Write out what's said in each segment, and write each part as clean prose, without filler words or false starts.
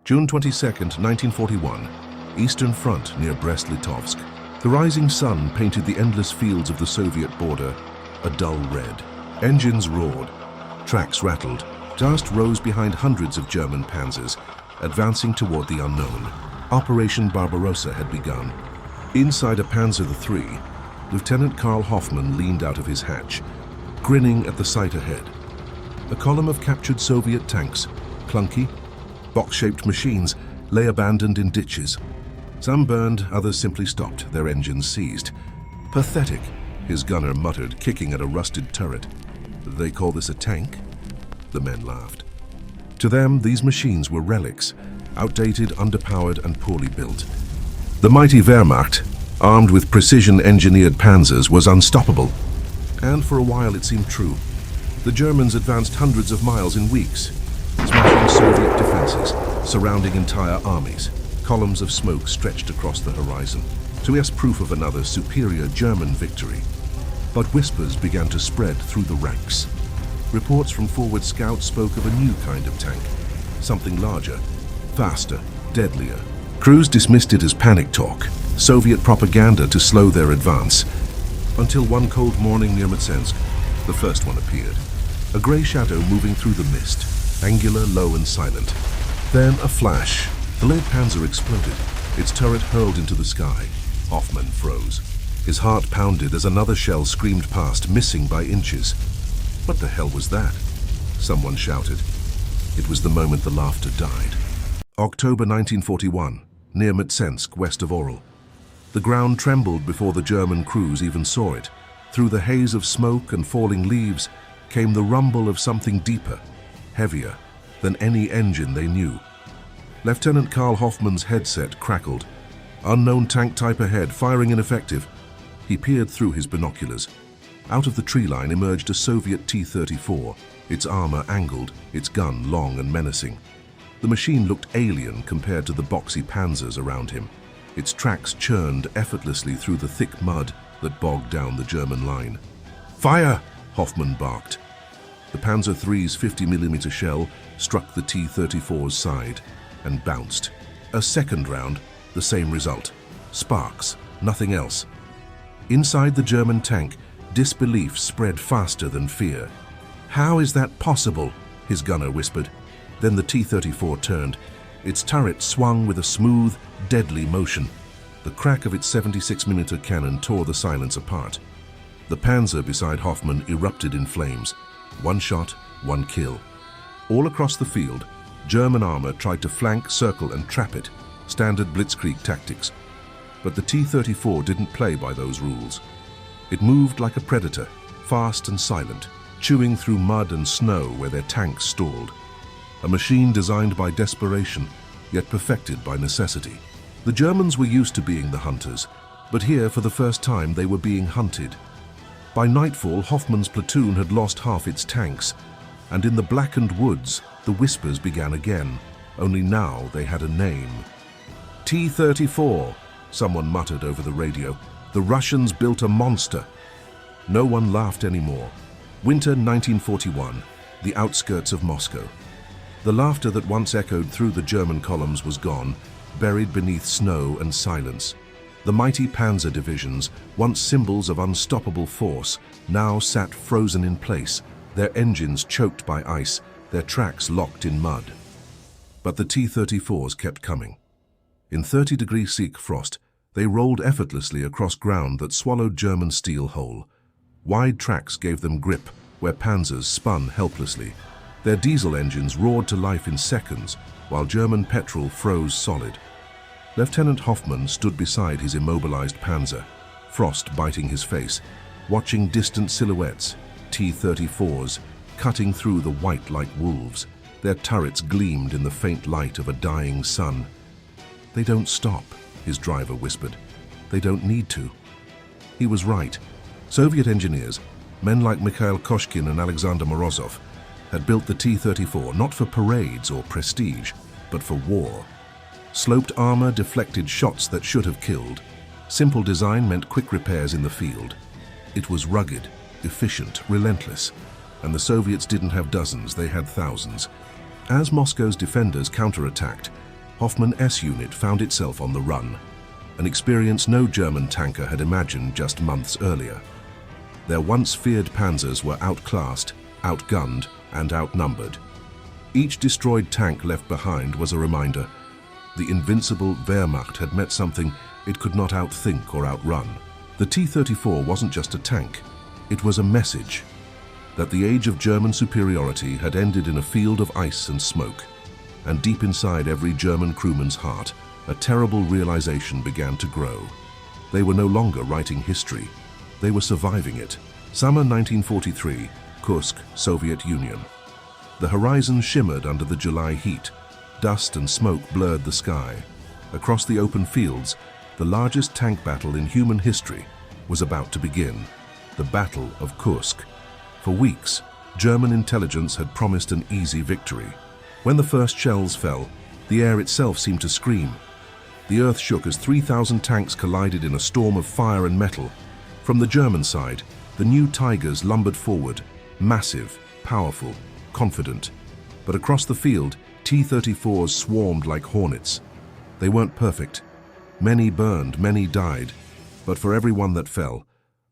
June 22, 1941, Eastern Front near Brest-Litovsk. The rising sun painted the endless fields of the Soviet border a dull red. Engines roared, tracks rattled. Dust rose behind hundreds of German Panzers, advancing toward the unknown. Operation Barbarossa had begun. Inside a Panzer III, Lieutenant Karl Hoffmann leaned out of his hatch, grinning at the sight ahead. A column of captured Soviet tanks, clunky, box-shaped machines, lay abandoned in ditches. Some burned, others simply stopped, their engines seized. Pathetic, his gunner muttered, kicking at a rusted turret. They call this a tank? The men laughed. To them, these machines were relics, outdated, underpowered, and poorly built. The mighty Wehrmacht, armed with precision-engineered Panzers, was unstoppable. And for a while it seemed true. The Germans advanced hundreds of miles in weeks, smashing Soviet defenses, surrounding entire armies. Columns of smoke stretched across the horizon, to us proof of another superior German victory. But whispers began to spread through the ranks. Reports from forward scouts spoke of a new kind of tank, something larger, faster, deadlier. Crews dismissed it as panic talk, Soviet propaganda to slow their advance, until one cold morning near Mtsensk, the first one appeared. A grey shadow moving through the mist, angular, low and silent. Then a flash. The lead Panzer exploded, its turret hurled into the sky. Hoffmann froze. His heart pounded as another shell screamed past, missing by inches. What the hell was that? Someone shouted. It was the moment the laughter died. October 1941, near Mtsensk, west of Oral. The ground trembled before the German crews even saw it. Through the haze of smoke and falling leaves came the rumble of something deeper, heavier than any engine they knew. Lieutenant Karl Hoffmann's headset crackled. Unknown tank type ahead, firing ineffective. He peered through his binoculars. Out of the tree line emerged a Soviet T-34, its armor angled, its gun long and menacing. The machine looked alien compared to the boxy Panzers around him. Its tracks churned effortlessly through the thick mud that bogged down the German line. "Fire!" Hoffmann barked. The Panzer III's 50mm shell struck the T-34's side and bounced. A second round, the same result. Sparks, nothing else. Inside the German tank, disbelief spread faster than fear. "How is that possible?" his gunner whispered. Then the T-34 turned. Its turret swung with a smooth, deadly motion. The crack of its 76mm cannon tore the silence apart. The Panzer beside Hoffmann erupted in flames. One shot, one kill. All across the field, German armor tried to flank, circle, and trap it, standard blitzkrieg tactics. But the T-34 didn't play by those rules. It moved like a predator, fast and silent, chewing through mud and snow where their tanks stalled. A machine designed by desperation, yet perfected by necessity. The Germans were used to being the hunters, but here for the first time they were being hunted. By nightfall, Hoffmann's platoon had lost half its tanks, and in the blackened woods, the whispers began again, only now they had a name. T-34, someone muttered over the radio. The Russians built a monster. No one laughed anymore. Winter 1941, the outskirts of Moscow. The laughter that once echoed through the German columns was gone, buried beneath snow and silence. The mighty Panzer divisions, once symbols of unstoppable force, now sat frozen in place, their engines choked by ice, their tracks locked in mud. But the T-34s kept coming. In 30-degree Sikh frost, they rolled effortlessly across ground that swallowed German steel whole. Wide tracks gave them grip where Panzers spun helplessly. Their diesel engines roared to life in seconds, while German petrol froze solid. Lieutenant Hoffmann stood beside his immobilized Panzer, frost biting his face, watching distant silhouettes, T-34s, cutting through the white like wolves. Their turrets gleamed in the faint light of a dying sun. "They don't stop," his driver whispered. "They don't need to." He was right. Soviet engineers, men like Mikhail Koshkin and Alexander Morozov, had built the T-34 not for parades or prestige, but for war. Sloped armor deflected shots that should have killed. Simple design meant quick repairs in the field. It was rugged, efficient, relentless, and the Soviets didn't have dozens, they had thousands. As Moscow's defenders counterattacked, Hoffmann S unit found itself on the run, an experience no German tanker had imagined just months earlier. Their once feared Panzers were outclassed, outgunned, and outnumbered. Each destroyed tank left behind was a reminder. The invincible Wehrmacht had met something it could not outthink or outrun. The T-34 wasn't just a tank, it was a message that the age of German superiority had ended in a field of ice and smoke. And deep inside every German crewman's heart, a terrible realization began to grow. They were no longer writing history, they were surviving it. Summer 1943, Kursk, Soviet Union. The horizon shimmered under the July heat. Dust and smoke blurred the sky. Across the open fields, the largest tank battle in human history was about to begin. The Battle of Kursk. For weeks, German intelligence had promised an easy victory. When the first shells fell, the air itself seemed to scream. The earth shook as 3,000 tanks collided in a storm of fire and metal. From the German side, the new Tigers lumbered forward, massive, powerful, confident. But across the field, T-34s swarmed like hornets. They weren't perfect. Many burned, many died. But for every one that fell,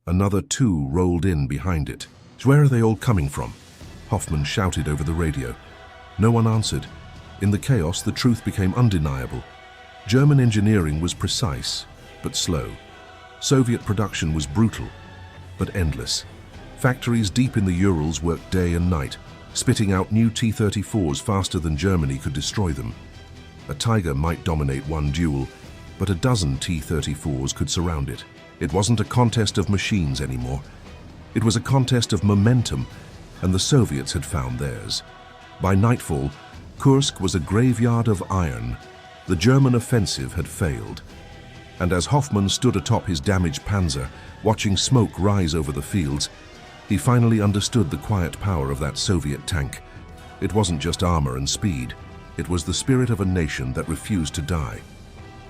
another two rolled in behind it. "Where are they all coming from?" Hoffmann shouted over the radio. No one answered. In the chaos, the truth became undeniable. German engineering was precise, but slow. Soviet production was brutal, but endless. Factories deep in the Urals worked day and night, spitting out new T-34s faster than Germany could destroy them. A Tiger might dominate one duel, but a dozen T-34s could surround it. It wasn't a contest of machines anymore. It was a contest of momentum, and the Soviets had found theirs. By nightfall, Kursk was a graveyard of iron. The German offensive had failed. And as Hoffmann stood atop his damaged Panzer, watching smoke rise over the fields, he finally understood the quiet power of that Soviet tank. It wasn't just armor and speed. It was the spirit of a nation that refused to die.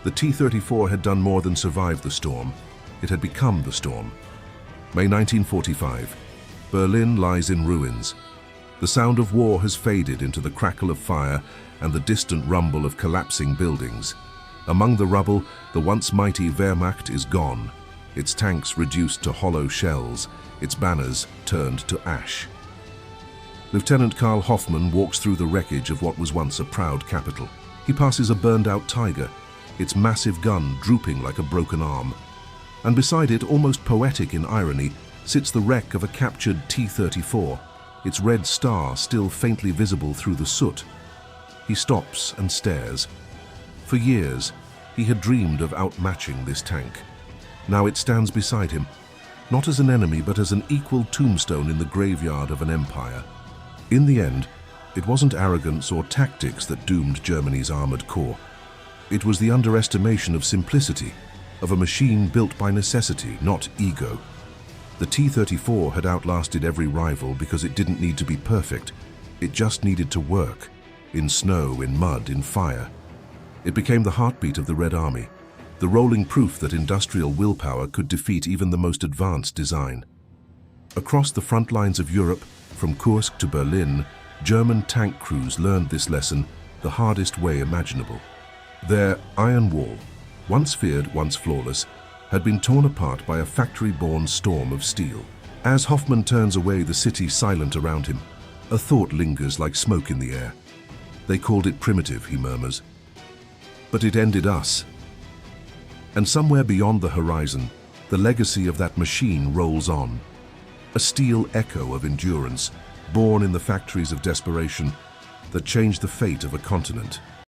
The T-34 had done more than survive the storm. It had become the storm. May 1945. Berlin lies in ruins. The sound of war has faded into the crackle of fire and the distant rumble of collapsing buildings. Among the rubble, the once mighty Wehrmacht is gone, its tanks reduced to hollow shells, its banners turned to ash. Lieutenant Karl Hoffmann walks through the wreckage of what was once a proud capital. He passes a burned-out Tiger, its massive gun drooping like a broken arm. And beside it, almost poetic in irony, sits the wreck of a captured T-34, its red star still faintly visible through the soot. He stops and stares. For years, he had dreamed of outmatching this tank. Now it stands beside him, not as an enemy but as an equal tombstone in the graveyard of an empire. In the end, it wasn't arrogance or tactics that doomed Germany's armored corps. It was the underestimation of simplicity, of a machine built by necessity, not ego. The T-34 had outlasted every rival because it didn't need to be perfect. It just needed to work, in snow, in mud, in fire. It became the heartbeat of the Red Army, the rolling proof that industrial willpower could defeat even the most advanced design. Across the front lines of Europe, from Kursk to Berlin, German tank crews learned this lesson the hardest way imaginable. Their iron wall, once feared, once flawless, had been torn apart by a factory-born storm of steel. As Hoffmann turns away, the city silent around him, a thought lingers like smoke in the air. They called it primitive, he murmurs. But it ended us. And somewhere beyond the horizon, the legacy of that machine rolls on. A steel echo of endurance, born in the factories of desperation, that changed the fate of a continent.